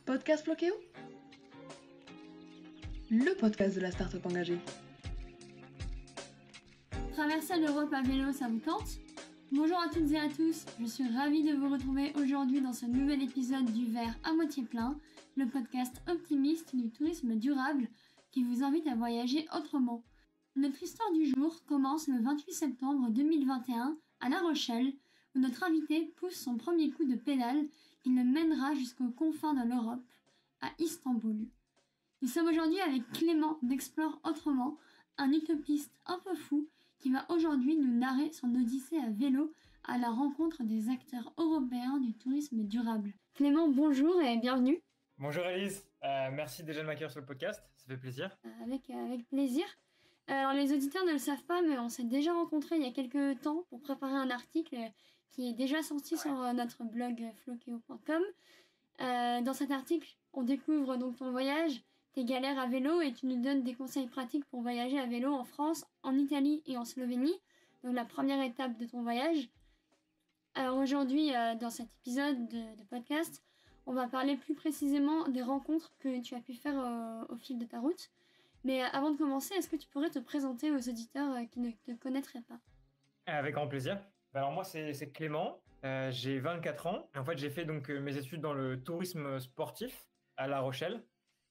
Podcast Floqueo, le podcast de la start-up engagée. Traverser l'Europe à vélo, ça vous tente ? Bonjour à toutes et à tous, je suis ravie de vous retrouver aujourd'hui dans ce nouvel épisode du verre à moitié plein, le podcast optimiste du tourisme durable qui vous invite à voyager autrement. Notre histoire du jour commence le 28 septembre 2021 à La Rochelle, où notre invité pousse son premier coup de pédale qui le mènera jusqu'aux confins de l'Europe, à Istanbul. Nous sommes aujourd'hui avec Clément d'Explore Autrement, un utopiste un peu fou qui va aujourd'hui nous narrer son odyssée à vélo à la rencontre des acteurs européens du tourisme durable. Clément, bonjour et bienvenue. Bonjour Elise, merci déjà de m'accueillir sur le podcast, ça fait plaisir. Avec plaisir. Alors les auditeurs ne le savent pas, mais on s'est déjà rencontrés il y a quelques temps pour préparer un article qui est déjà sorti sur notre blog floqueo.com. Dans cet article, on découvre donc ton voyage, tes galères à vélo et tu nous donnes des conseils pratiques pour voyager à vélo en France, en Italie et en Slovénie, donc la première étape de ton voyage. Alors aujourd'hui, dans cet épisode de podcast, on va parler plus précisément des rencontres que tu as pu faire au fil de ta route. Mais avant de commencer, est-ce que tu pourrais te présenter aux auditeurs qui ne te connaîtraient pas ? Avec grand plaisir. Alors moi c'est Clément, j'ai 24 ans. En fait j'ai fait donc mes études dans le tourisme sportif à La Rochelle.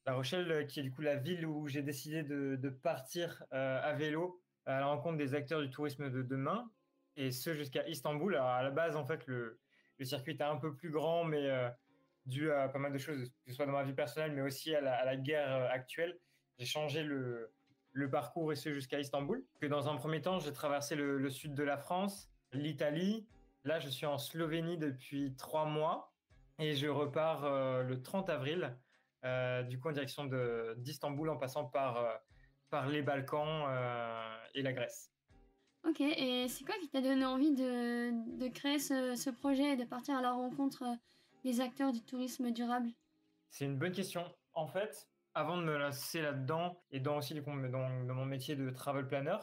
La Rochelle qui est du coup la ville où j'ai décidé de partir à vélo à la rencontre des acteurs du tourisme de demain. Et ce jusqu'à Istanbul. Alors à la base en fait le circuit était un peu plus grand mais dû à pas mal de choses, que ce soit dans ma vie personnelle mais aussi à la guerre actuelle. J'ai changé le parcours et ce jusqu'à Istanbul. Que dans un premier temps, j'ai traversé le sud de la France, l'Italie. Là, je suis en Slovénie depuis 3 mois et je repars le 30 avril, du coup en direction d'Istanbul en passant par les Balkans et la Grèce. Ok, et c'est quoi qui t'a donné envie de créer ce projet et de partir à la rencontre des acteurs du tourisme durable ? C'est une bonne question. En fait, avant de me lancer là-dedans et dans aussi dans mon métier de travel planner,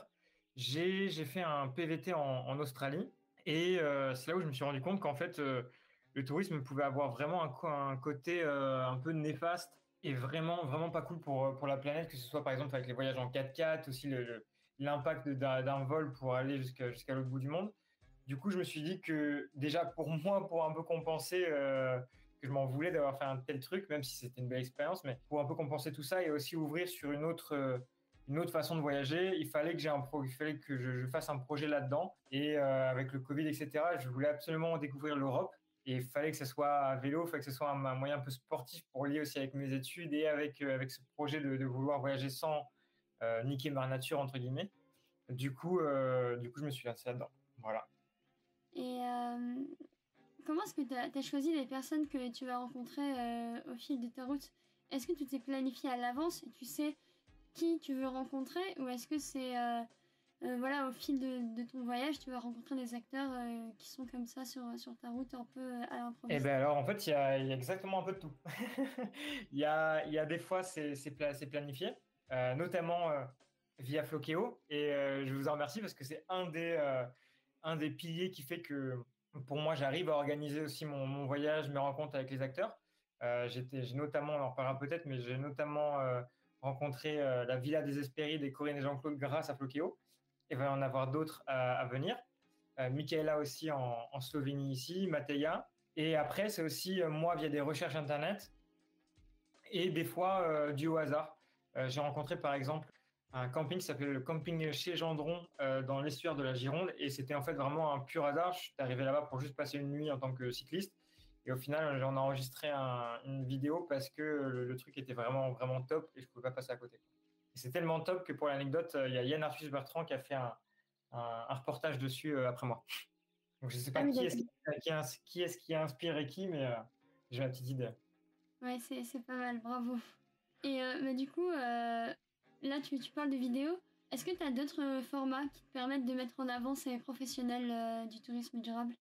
j'ai fait un PVT en Australie et c'est là où je me suis rendu compte qu'en fait le tourisme pouvait avoir vraiment un côté un peu néfaste et vraiment pas cool pour la planète, que ce soit par exemple avec les voyages en 4x4, aussi l'impact d'un vol pour aller jusqu'à l'autre bout du monde. Du coup, je me suis dit que déjà pour moi, pour un peu compenser que je m'en voulais d'avoir fait un tel truc, même si c'était une belle expérience, mais pour un peu compenser tout ça et aussi ouvrir sur une autre façon de voyager, il fallait que je fasse un projet là-dedans. Et avec le Covid, etc., je voulais absolument découvrir l'Europe. Et il fallait que ce soit à vélo, il fallait que ce soit un moyen un peu sportif pour lier aussi avec mes études et avec ce projet de vouloir voyager sans niquer ma nature, entre guillemets. Du coup, je me suis lancé là-dedans. Voilà. Et comment est-ce que tu as choisi les personnes que tu vas rencontrer au fil de ta route ? Est-ce que tu t'es planifié à l'avance et tu sais qui tu veux rencontrer, ou est-ce que c'est au fil de ton voyage, tu vas rencontrer des acteurs qui sont comme ça sur ta route un peu à l'improviste ? Eh ben alors en fait il y a exactement un peu de tout. Il y a des fois c'est planifié, notamment via Floqueo, et je vous en remercie parce que c'est un des piliers qui fait que pour moi j'arrive à organiser aussi mon voyage, mes rencontres avec les acteurs. J'ai notamment, on en reparlera peut-être, mais j'ai notamment rencontré la Villa des Hespérides et Corinne et Jean-Claude grâce à Floqueo. Il va y en avoir d'autres à venir. Michaela aussi en Slovénie ici, Mateja. Et après, c'est aussi moi via des recherches internet et des fois dû au hasard. J'ai rencontré par exemple un camping qui s'appelle le camping chez Gendron dans l'estuaire de la Gironde, et c'était en fait vraiment un pur hasard. Je suis arrivé là-bas pour juste passer une nuit en tant que cycliste, et au final j'en ai enregistré une vidéo parce que le truc était vraiment top et je pouvais pas passer à côté. Et c'est tellement top que pour l'anecdote, il y a Yann Arthus Bertrand qui a fait un reportage dessus après moi. Donc je sais pas qui est-ce qui a inspiré qui, mais j'ai ma petite idée. Ouais, c'est pas mal, bravo. Et du coup, là tu parles de vidéos. Est-ce que tu as d'autres formats qui te permettent de mettre en avant ces professionnels du tourisme durable ?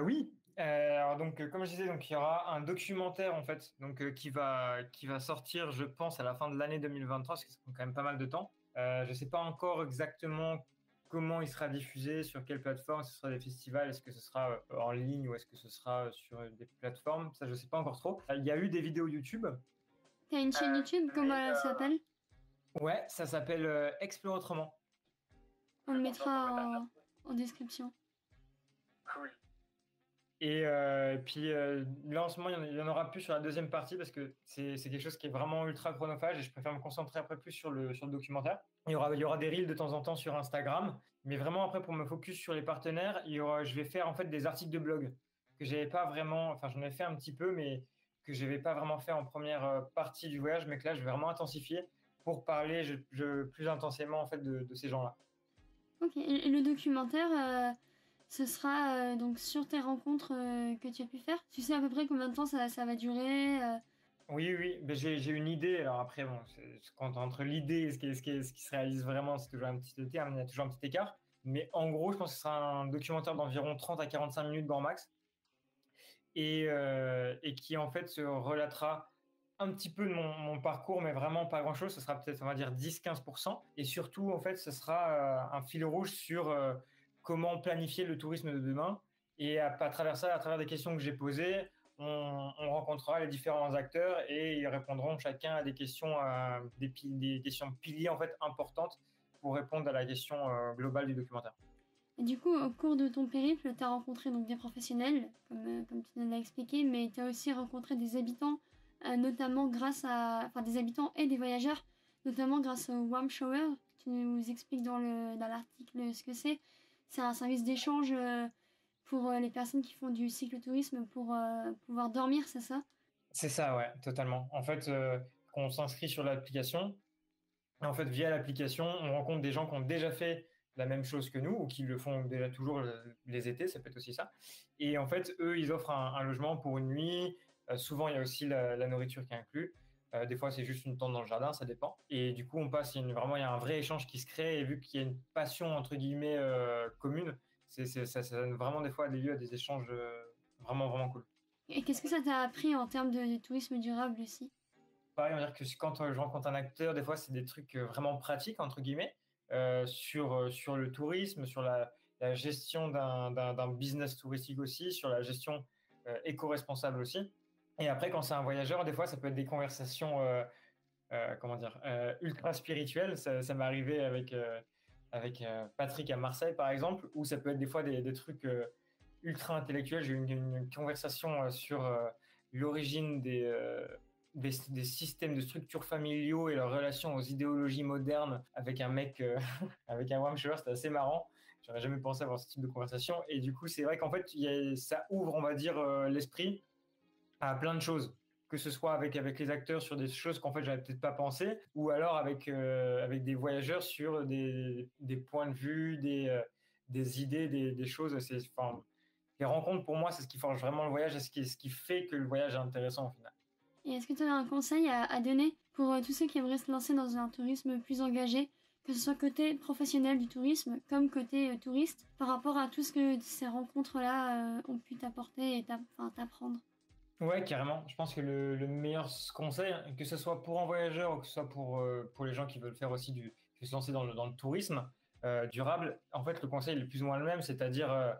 Oui. Alors donc comme je disais, donc il y aura un documentaire en fait, donc qui va sortir, je pense, à la fin de l'année 2023, parce que ça prend quand même pas mal de temps. Je sais pas encore exactement comment il sera diffusé, sur quelle plateforme, ce sera des festivals, est-ce que ce sera en ligne ou est-ce que ce sera sur des plateformes, ça je sais pas encore trop. Il y a eu des vidéos YouTube. T'as une chaîne YouTube, comment elle s'appelle? Ouais, ça s'appelle Explore Autrement. On le mettra en description. Cool. Et puis là en ce moment, il y en aura plus sur la deuxième partie parce que c'est quelque chose qui est vraiment ultra chronophage et je préfère me concentrer après plus sur le documentaire. Il y aura des reels de temps en temps sur Instagram, mais vraiment après pour me focus sur les partenaires, je vais faire en fait des articles de blog que j'avais pas vraiment, enfin j'en ai fait un petit peu, mais que je n'avais pas vraiment fait en première partie du voyage, mais que là je vais vraiment intensifier pour parler plus intensément en fait de ces gens-là. Ok, et le documentaire, ce sera donc sur tes rencontres que tu as pu faire. Tu sais à peu près combien de temps ça va durer Oui, mais j'ai une idée. Alors après, bon, quand entre l'idée et ce qui se réalise vraiment, c'est toujours un petit terme, il y a toujours un petit écart. Mais en gros, je pense que ce sera un documentaire d'environ 30 à 45 minutes grand max et qui en fait se relatera un petit peu de mon parcours, mais vraiment pas grand-chose. Ce sera peut-être, on va dire, 10-15%. Et surtout, en fait, ce sera un fil rouge sur comment planifier le tourisme de demain. Et à travers ça, à travers des questions que j'ai posées, on rencontrera les différents acteurs et ils répondront chacun à des questions, des questions piliers en fait importantes pour répondre à la question globale du documentaire. Et du coup, au cours de ton périple, tu as rencontré donc des professionnels, comme tu nous l'as expliqué, mais tu as aussi rencontré des habitants, notamment grâce à... Enfin, des habitants et des voyageurs, notamment grâce au Warm Shower. Tu nous expliques dans l'article ce que c'est. C'est un service d'échange pour les personnes qui font du cyclotourisme pour pouvoir dormir, c'est ça? C'est ça, ouais, totalement. En fait, quand on s'inscrit sur l'application, en fait, via l'application, on rencontre des gens qui ont déjà fait la même chose que nous ou qui le font déjà toujours les étés, ça peut être aussi ça. Et en fait, eux, ils offrent un logement pour une nuit. Souvent, il y a aussi la nourriture qui est inclus. Des fois, c'est juste une tente dans le jardin, ça dépend. Et du coup, on passe, vraiment, il y a un vrai échange qui se crée. Et vu qu'il y a une passion, entre guillemets, commune, ça donne vraiment des fois des lieux à des échanges vraiment, vraiment cool. Et qu'est-ce que ça t'a appris en termes de tourisme durable aussi? Pareil, on va dire que quand je rencontre un acteur, des fois, c'est des trucs vraiment pratiques, entre guillemets, sur le tourisme, sur la gestion d'un business touristique aussi, sur la gestion éco-responsable aussi. Et après, quand c'est un voyageur, des fois, ça peut être des conversations, comment dire, ultra spirituelles. Ça m'est arrivé avec Patrick à Marseille, par exemple, où ça peut être des fois des trucs ultra intellectuels. J'ai eu une conversation sur l'origine des systèmes de structures familiaux et leur relation aux idéologies modernes avec un mec, avec un Wam Shower, c'était assez marrant. J'aurais jamais pensé avoir ce type de conversation. Et du coup, c'est vrai qu'en fait, ça ouvre, on va dire, l'esprit à plein de choses. Que ce soit avec les acteurs sur des choses qu'en fait, j'avais peut-être pas pensé, ou alors avec des voyageurs sur des points de vue, des idées, des choses. Enfin, les rencontres, pour moi, c'est ce qui forge vraiment le voyage et ce qui fait que le voyage est intéressant au final. Et est-ce que tu as un conseil à donner pour tous ceux qui aimeraient se lancer dans un tourisme plus engagé, que ce soit côté professionnel du tourisme comme côté touriste, par rapport à tout ce que ces rencontres-là ont pu t'apporter et t'apprendre? Ouais, carrément. Je pense que le meilleur conseil, que ce soit pour un voyageur ou que ce soit pour les gens qui veulent faire aussi qui se lancer dans le tourisme durable, en fait, le conseil est plus ou moins le même, c'est-à-dire,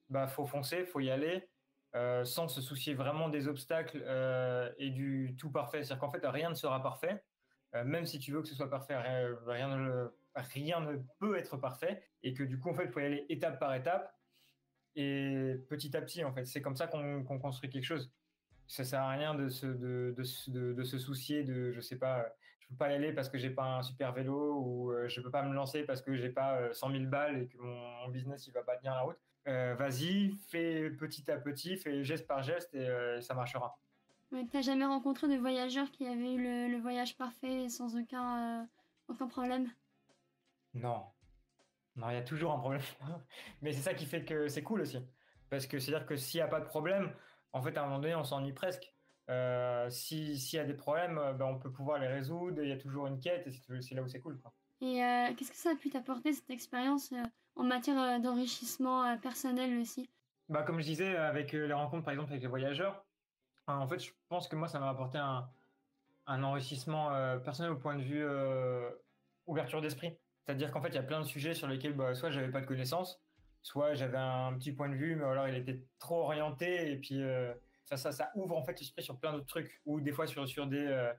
bah, faut foncer, faut y aller, sans se soucier vraiment des obstacles et du tout parfait. C'est-à-dire qu'en fait, rien ne sera parfait, même si tu veux que ce soit parfait, rien ne peut être parfait, et que du coup, en fait, il faut y aller étape par étape et petit à petit, en fait. C'est comme ça qu'on construit quelque chose. Ça sert à rien de se soucier de, je sais pas, je peux pas y aller parce que j'ai pas un super vélo ou je peux pas me lancer parce que j'ai pas 100 000 balles et que mon business il va pas tenir la route. Vas-y, fais petit à petit, fais geste par geste et ça marchera. Ouais, t'as jamais rencontré de voyageurs qui avaient eu le voyage parfait sans aucun problème? Non, non, il y a toujours un problème. Mais c'est ça qui fait que c'est cool aussi. Parce que c'est-à-dire que s'il n'y a pas de problème, en fait, à un moment donné, on s'ennuie presque. S'il y a des problèmes, ben, on peut pouvoir les résoudre. Il y a toujours une quête et c'est là où c'est cool, quoi. Et qu'est-ce que ça a pu t'apporter cette expérience en matière d'enrichissement personnel aussi? Bah, comme je disais, avec les rencontres, par exemple, avec les voyageurs, en fait, je pense que moi, ça m'a apporté un enrichissement personnel au point de vue ouverture d'esprit. C'est-à-dire qu'en fait, il y a plein de sujets sur lesquels soit j'avais pas de connaissances, soit j'avais un petit point de vue, mais alors il était trop orienté. Et puis, ça ouvre en fait l'esprit sur plein d'autres trucs. Ou des fois, sur des.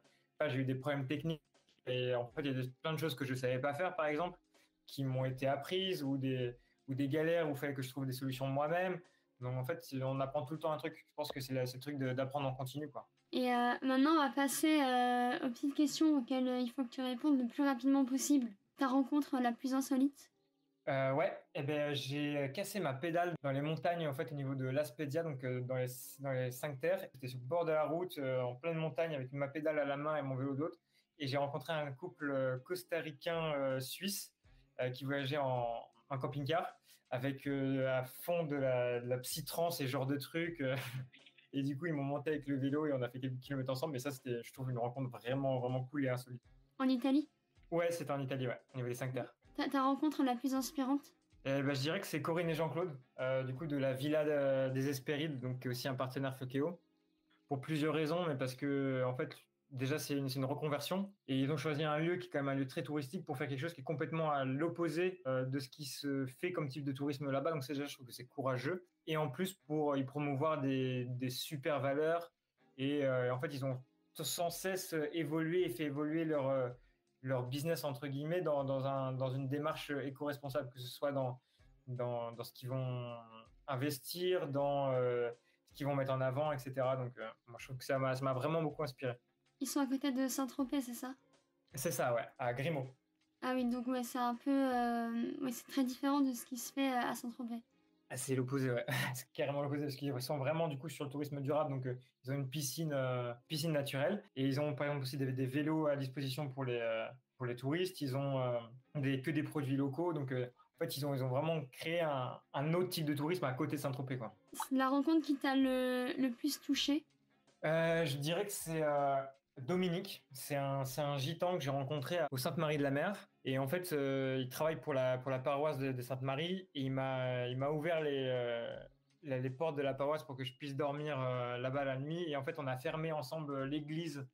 J'ai eu des problèmes techniques. Et en fait, il y a plein de choses que je savais pas faire, par exemple, qui m'ont été apprises, ou des galères où il fallait que je trouve des solutions moi-même. Donc, en fait, on apprend tout le temps un truc. Je pense que c'est le truc d'apprendre en continu, quoi. Et maintenant, on va passer aux petites questions auxquelles il faut que tu répondes le plus rapidement possible. Ta rencontre la plus insolite? Ouais, eh ben, j'ai cassé ma pédale dans les montagnes, en fait, au niveau de l'Aspedia, donc dans les 5 terres. J'étais sur le bord de la route, en pleine montagne, avec ma pédale à la main et mon vélo d'autre. Et j'ai rencontré un couple costaricain-suisse qui voyageait en camping-car, avec à fond de la psytrance et ce genre de trucs. Et du coup, ils m'ont monté avec le vélo et on a fait quelques kilomètres ensemble. Mais ça, c'était, je trouve, une rencontre vraiment, vraiment cool et insolite. En Italie? Ouais, c'était en Italie, ouais, au niveau des 5 terres. Ta rencontre la plus inspirante? Je dirais que c'est Corinne et Jean-Claude, du coup de la Villa des Hespérides, donc qui est aussi un partenaire Flokeo, pour plusieurs raisons, mais parce que en fait déjà c'est une reconversion et ils ont choisi un lieu qui est quand même un lieu très touristique pour faire quelque chose qui est complètement à l'opposé de ce qui se fait comme type de tourisme là-bas. Donc déjà je trouve que c'est courageux et en plus pour y promouvoir des super valeurs et en fait ils ont sans cesse évolué et fait évoluer leur business entre guillemets dans une démarche éco-responsable, que ce soit dans ce qu'ils vont investir, dans ce qu'ils vont mettre en avant, etc. Donc moi je trouve que ça m'a vraiment beaucoup inspiré. Ils sont à côté de Saint-Tropez, c'est ça? C'est ça, ouais, à Grimaud. Ah oui, donc ouais, c'est un peu... ouais, c'est très différent de ce qui se fait à Saint-Tropez. Ah, c'est l'opposé, ouais. C'est carrément l'opposé parce qu'ils sont vraiment du coup sur le tourisme durable. Donc ils ont une piscine naturelle et ils ont par exemple aussi des vélos à disposition pour les touristes. Ils ont que des produits locaux. Donc en fait, ils ont vraiment créé un autre type de tourisme à côté de Saint-Tropez, quoi. C'est la rencontre qui t'a le plus touché? Je dirais que c'est Dominique. C'est un gitan que j'ai rencontré au Sainte-Marie-de-la-Mer. Et en fait, il travaille pour la paroisse de Sainte-Marie. Et il m'a ouvert les portes de la paroisse pour que je puisse dormir là-bas la nuit. Et en fait, on a fermé ensemble l'église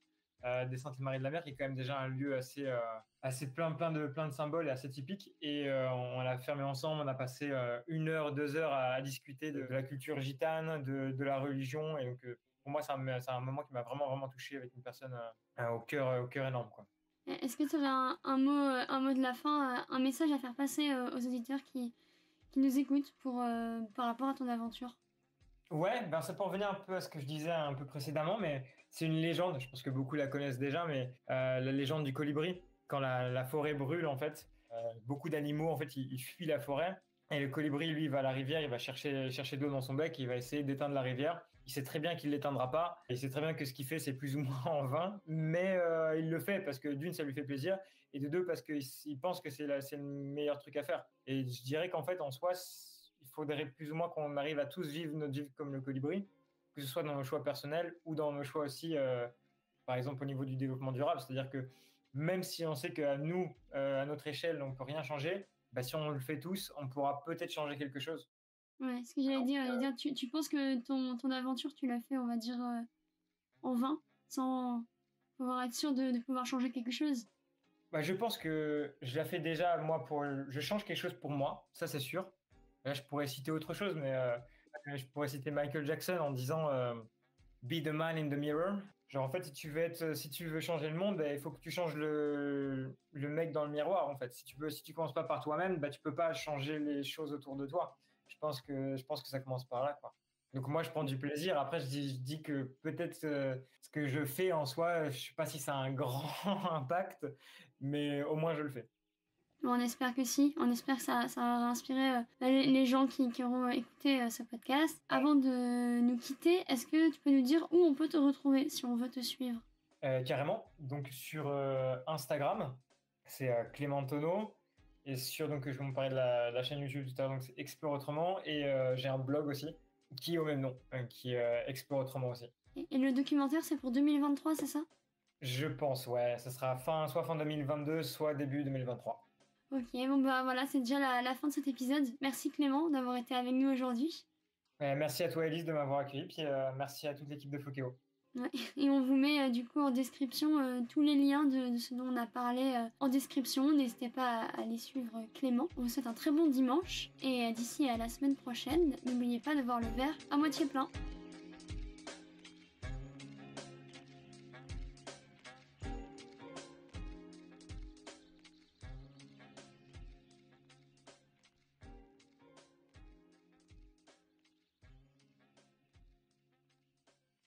des Sainte-Marie-de-la-Mer, qui est quand même déjà un lieu assez plein de symboles et assez typique. Et on l'a fermé ensemble. On a passé 1 heure, 2 heures à discuter de la culture gitane, de la religion. Et donc, pour moi, c'est un moment qui m'a vraiment, vraiment touché avec une personne au cœur énorme, quoi. Est-ce que tu aurais un mot de la fin, un message à faire passer aux auditeurs qui nous écoutent par rapport à ton aventure? Ouais, ben c'est pour revenir un peu à ce que je disais un peu précédemment, mais c'est une légende, je pense que beaucoup la connaissent déjà, mais la légende du colibri, quand la forêt brûle, en fait, beaucoup d'animaux, en fait, ils fuient la forêt, et le colibri, lui, il va à la rivière, il va chercher de l'eau dans son bec, il va essayer d'éteindre la rivière. Il sait très bien qu'il ne l'éteindra pas, et il sait très bien que ce qu'il fait, c'est plus ou moins en vain, mais il le fait parce que d'une, ça lui fait plaisir, et de deux, parce qu'il pense que c'est le meilleur truc à faire. Et je dirais qu'en fait, en soi, il faudrait plus ou moins qu'on arrive à tous vivre notre vie comme le colibri, que ce soit dans nos choix personnels ou dans nos choix aussi, par exemple au niveau du développement durable. C'est-à-dire que même si on sait qu'à nous, à notre échelle, on ne peut rien changer, bah, si on le fait tous, on pourra peut-être changer quelque chose. Ouais, ce que j'allais dire, tu penses que ton aventure, tu l'as fait, on va dire, en vain, sans pouvoir être sûr de pouvoir changer quelque chose? Bah, je pense que je l'ai fait déjà, moi, je change quelque chose pour moi, ça c'est sûr. Là, je pourrais citer autre chose, mais je pourrais citer Michael Jackson en disant Be the man in the mirror. Genre, en fait, si tu veux changer le monde, bah, il faut que tu changes le mec dans le miroir, en fait. Si tu commences pas par toi-même, bah, tu peux pas changer les choses autour de toi. Je pense que ça commence par là, quoi. Donc, moi, je prends du plaisir. Après, je dis que peut-être ce que je fais en soi, je sais pas si ça a un grand impact, mais au moins, je le fais. Bon, on espère que si, on espère que ça va inspirer les gens qui auront écouté ce podcast. Avant de nous quitter, est-ce que tu peux nous dire où on peut te retrouver si on veut te suivre? Carrément. Donc, sur Instagram, c'est Clément Tonneau. Et donc, je vais vous parler de la chaîne YouTube tout à l'heure, donc c'est Explore Autrement. Et j'ai un blog aussi, qui est au même nom, qui est Explore Autrement aussi. Et le documentaire, c'est pour 2023, c'est ça? Je pense, ouais. Ça sera soit fin 2022, soit début 2023. Ok, bon bah voilà, c'est déjà la fin de cet épisode. Merci Clément d'avoir été avec nous aujourd'hui. Merci à toi, Elise, de m'avoir accueilli. Puis merci à toute l'équipe de Flokeo. Ouais. Et on vous met du coup en description tous les liens de ce dont on a parlé en description. N'hésitez pas à aller suivre Clément. On vous souhaite un très bon dimanche et d'ici à la semaine prochaine, n'oubliez pas de voir le verre à moitié plein.